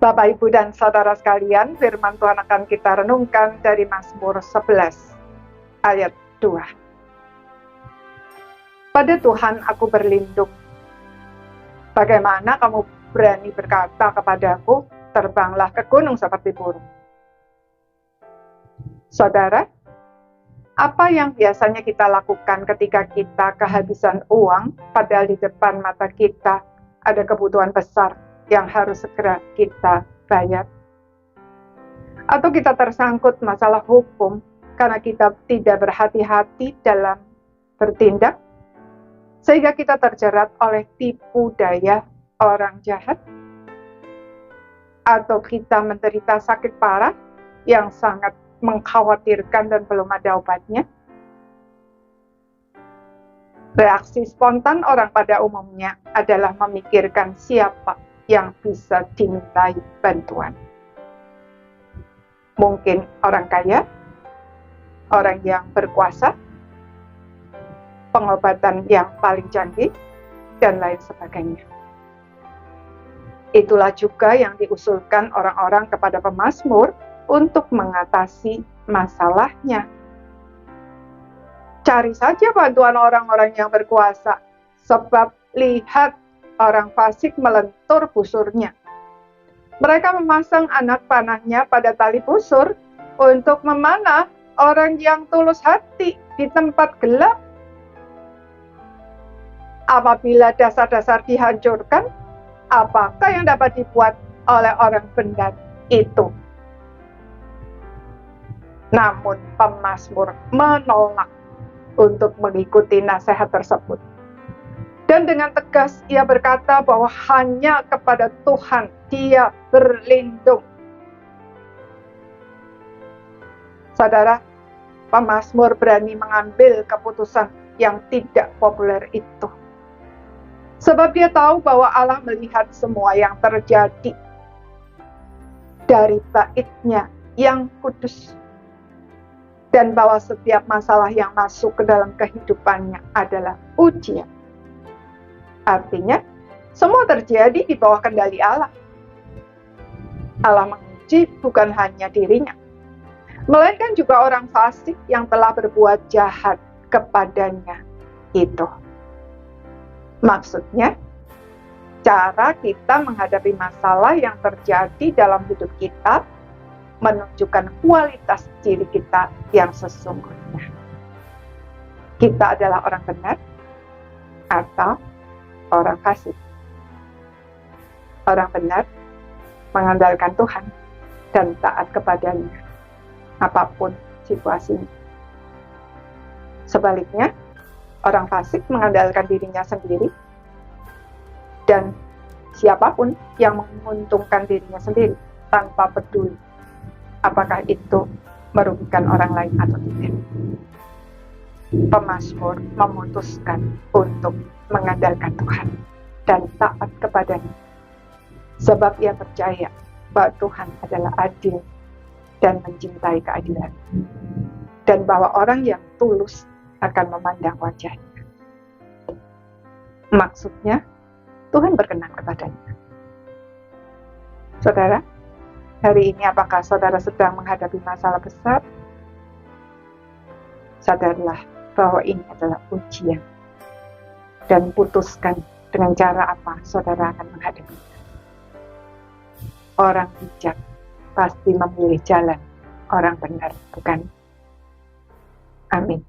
Bapak, Ibu, dan Saudara sekalian, firman Tuhan akan kita renungkan dari Mazmur 11, ayat 2. Pada Tuhan aku berlindung. Bagaimana kamu berani berkata kepadaku, terbanglah ke gunung seperti burung? Saudara, apa yang biasanya kita lakukan ketika kita kehabisan uang, padahal di depan mata kita ada kebutuhan besar yang harus segera kita bayar? Atau kita tersangkut masalah hukum karena kita tidak berhati-hati dalam bertindak, sehingga kita terjerat oleh tipu daya orang jahat? Atau kita menderita sakit parah yang sangat mengkhawatirkan dan belum ada obatnya? Reaksi spontan orang pada umumnya adalah memikirkan siapa yang bisa dimintai bantuan. Mungkin orang kaya, orang yang berkuasa, pengobatan yang paling canggih, dan lain sebagainya. Itulah juga yang diusulkan orang-orang kepada pemazmur untuk mengatasi masalahnya. Cari saja bantuan orang-orang yang berkuasa, sebab lihat orang fasik melentur busurnya. Mereka memasang anak panahnya pada tali busur untuk memanah orang yang tulus hati di tempat gelap. Apabila dasar-dasar dihancurkan, apakah yang dapat dibuat oleh orang benar itu? Namun pemazmur menolak untuk mengikuti nasihat tersebut. Dan dengan tegas ia berkata bahwa hanya kepada Tuhan dia berlindung. Saudara, pemazmur berani mengambil keputusan yang tidak populer itu. Sebab dia tahu bahwa Allah melihat semua yang terjadi dari bait-Nya yang kudus. Dan bahwa setiap masalah yang masuk ke dalam kehidupannya adalah ujian. Artinya, semua terjadi di bawah kendali Allah. Allah menguji bukan hanya dirinya, melainkan juga orang fasik yang telah berbuat jahat kepadanya itu. Maksudnya, cara kita menghadapi masalah yang terjadi dalam hidup kita menunjukkan kualitas diri kita yang sesungguhnya. Kita adalah orang benar atau orang fasik. Orang benar mengandalkan Tuhan dan taat kepadanya apapun situasinya. Sebaliknya, orang fasik mengandalkan dirinya sendiri dan siapapun yang menguntungkan dirinya sendiri tanpa peduli apakah itu merugikan orang lain atau tidak. Pemazmur memutuskan untuk mengandalkan Tuhan dan taat kepadanya, sebab ia percaya bahwa Tuhan adalah adil dan mencintai keadilan, dan bahwa orang yang tulus akan memandang wajahnya. Maksudnya, Tuhan berkenan kepadanya. Saudara, hari ini apakah saudara sedang menghadapi masalah besar? Sadarlah bahwa ini adalah ujian, dan putuskan dengan cara apa saudara akan menghadapinya. Orang bijak pasti memilih jalan orang benar, bukan? Amin.